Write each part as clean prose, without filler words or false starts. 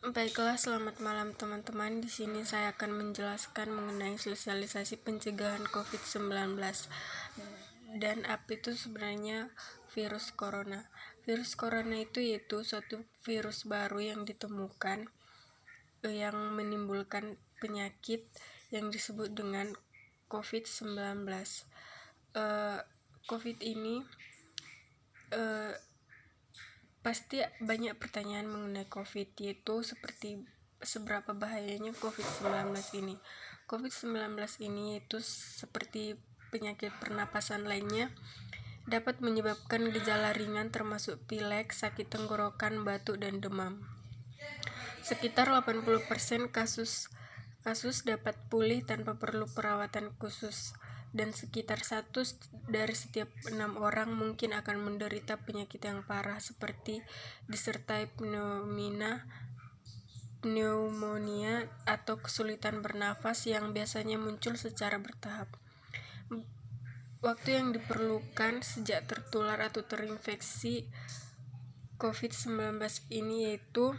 Baiklah, selamat malam teman-teman. Di sini saya akan menjelaskan mengenai sosialisasi pencegahan COVID-19. Dan apa itu sebenarnya virus corona? Virus corona itu yaitu suatu virus baru yang ditemukan yang menimbulkan penyakit yang disebut dengan COVID-19. COVID ini pasti banyak pertanyaan mengenai COVID, yaitu seperti seberapa bahayanya COVID-19 ini. COVID-19 ini itu seperti penyakit pernapasan lainnya, dapat menyebabkan gejala ringan termasuk pilek, sakit tenggorokan, batuk, dan demam. Sekitar 80% kasus dapat pulih tanpa perlu perawatan khusus, dan sekitar 1 dari setiap 6 orang mungkin akan menderita penyakit yang parah seperti disertai pneumonia atau kesulitan bernafas yang biasanya muncul secara bertahap. Waktu yang diperlukan sejak tertular atau terinfeksi COVID-19 ini yaitu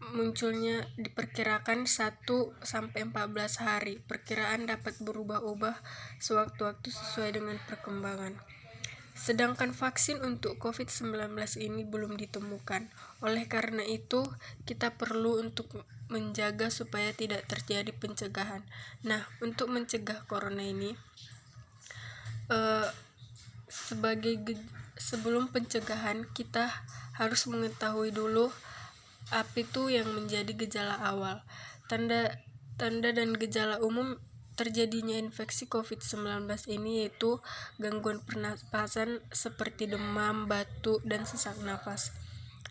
munculnya diperkirakan 1-14 hari. Perkiraan dapat berubah-ubah sewaktu-waktu sesuai dengan perkembangan. Sedangkan vaksin untuk COVID-19 ini belum ditemukan. Oleh karena itu, kita perlu untuk menjaga supaya tidak terjadi pencegahan. Nah, untuk mencegah corona ini, sebelum pencegahan kita harus mengetahui dulu apa itu yang menjadi gejala awal. Tanda dan gejala umum terjadinya infeksi COVID-19 ini yaitu gangguan pernapasan seperti demam, batuk, dan sesak napas.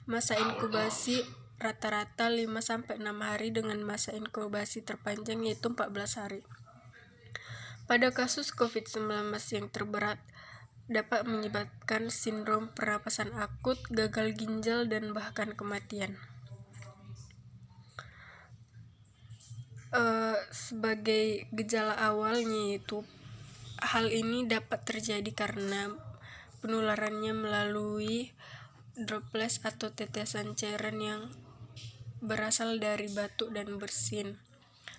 Masa inkubasi rata-rata 5-6 hari dengan masa inkubasi terpanjang yaitu 14 hari. Pada kasus COVID-19 yang terberat, dapat menyebabkan sindrom pernapasan akut, gagal ginjal, dan bahkan kematian. Sebagai gejala awalnya yaitu hal ini dapat terjadi karena penularannya melalui droplet atau tetesan cairan yang berasal dari batuk dan bersin.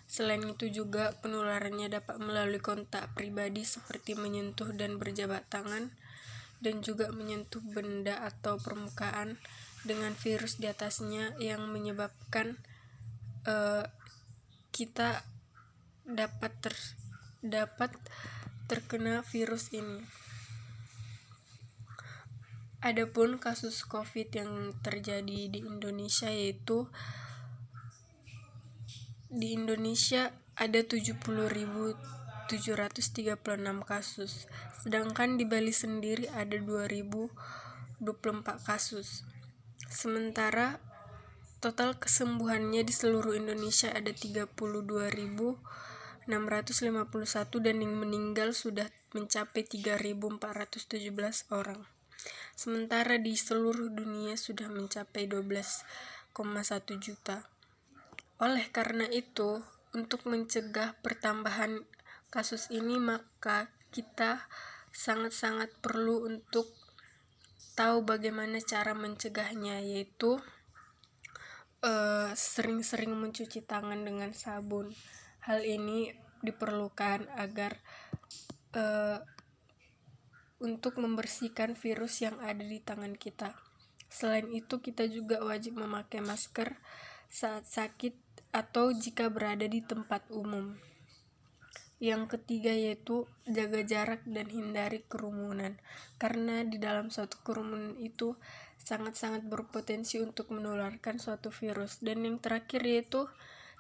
Selain itu juga penularannya dapat melalui kontak pribadi seperti menyentuh dan berjabat tangan, dan juga menyentuh benda atau permukaan dengan virus di atasnya yang menyebabkan kita dapat terkena virus ini. Adapun kasus COVID yang terjadi di Indonesia yaitu di Indonesia ada 70.736 kasus, sedangkan di Bali sendiri ada 2.024 kasus. Sementara total kesembuhannya di seluruh Indonesia ada 32.651 dan yang meninggal sudah mencapai 3.417 orang. Sementara di seluruh dunia sudah mencapai 12,1 juta. Oleh karena itu, untuk mencegah pertambahan kasus ini, maka kita sangat-sangat perlu untuk tahu bagaimana cara mencegahnya, yaitu sering-sering mencuci tangan dengan sabun. Hal ini diperlukan agar untuk membersihkan virus yang ada di tangan kita. Selain itu, kita juga wajib memakai masker saat sakit atau jika berada di tempat umum. Yang ketiga yaitu jaga jarak dan hindari kerumunan, karena di dalam suatu kerumunan itu sangat-sangat berpotensi untuk menularkan suatu virus. Dan yang terakhir yaitu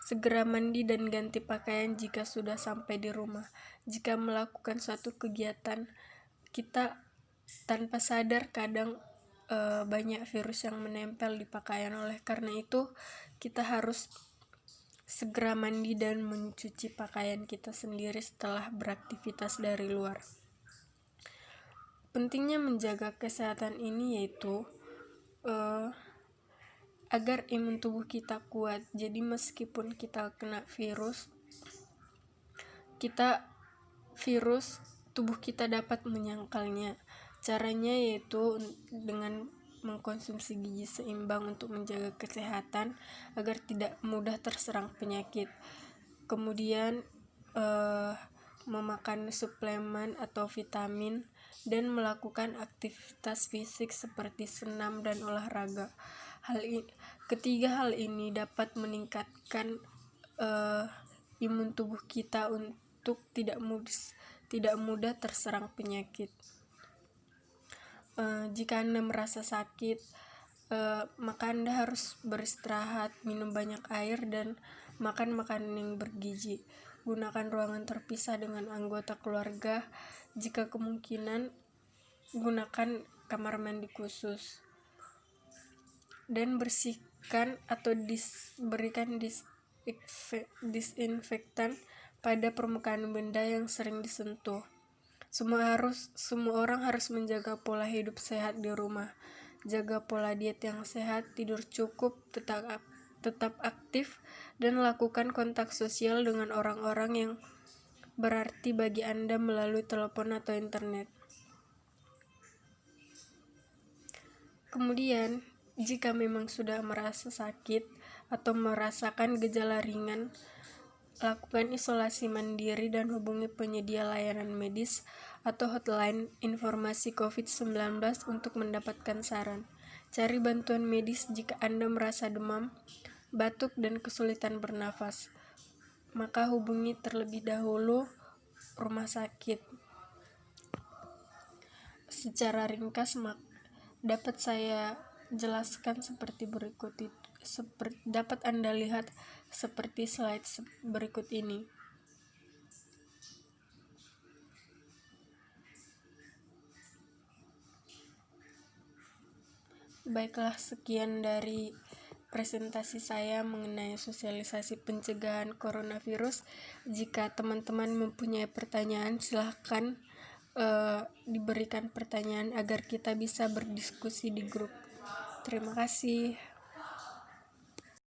segera mandi dan ganti pakaian jika sudah sampai di rumah. Jika melakukan suatu kegiatan, kita tanpa sadar kadang banyak virus yang menempel di pakaian. Oleh karena itu, kita harus segera mandi dan mencuci pakaian kita sendiri setelah beraktivitas dari luar. Pentingnya menjaga kesehatan ini yaitu agar imun tubuh kita kuat. Jadi meskipun kita kena virus, tubuh kita dapat menyangkalnya. Caranya yaitu dengan mengkonsumsi gizi seimbang untuk menjaga kesehatan agar tidak mudah terserang penyakit. Kemudian memakan suplemen atau vitamin dan melakukan aktivitas fisik seperti senam dan olahraga. Ketiga hal ini dapat meningkatkan imun tubuh kita untuk tidak mudah terserang penyakit. Jika Anda merasa sakit, maka Anda harus beristirahat, minum banyak air, dan makan makanan yang bergizi. Gunakan ruangan terpisah dengan anggota keluarga. Jika kemungkinan, gunakan kamar mandi khusus. Dan bersihkan atau berikan disinfektan pada permukaan benda yang sering disentuh. Semua orang harus menjaga pola hidup sehat di rumah. Jaga pola diet yang sehat, tidur cukup, tetap aktif, dan lakukan kontak sosial dengan orang-orang yang berarti bagi Anda melalui telepon atau internet. Kemudian, jika memang sudah merasa sakit atau merasakan gejala ringan, lakukan isolasi mandiri dan hubungi penyedia layanan medis atau hotline informasi COVID-19 untuk mendapatkan saran. Cari bantuan medis jika Anda merasa demam, batuk, dan kesulitan bernafas. Maka hubungi terlebih dahulu rumah sakit. Secara ringkas dapat saya jelaskan seperti berikut itu. Dapat Anda lihat seperti slide berikut ini. Baiklah, sekian dari presentasi saya mengenai sosialisasi pencegahan coronavirus. Jika teman-teman mempunyai pertanyaan, silahkan diberikan pertanyaan agar kita bisa berdiskusi di grup. Terima kasih.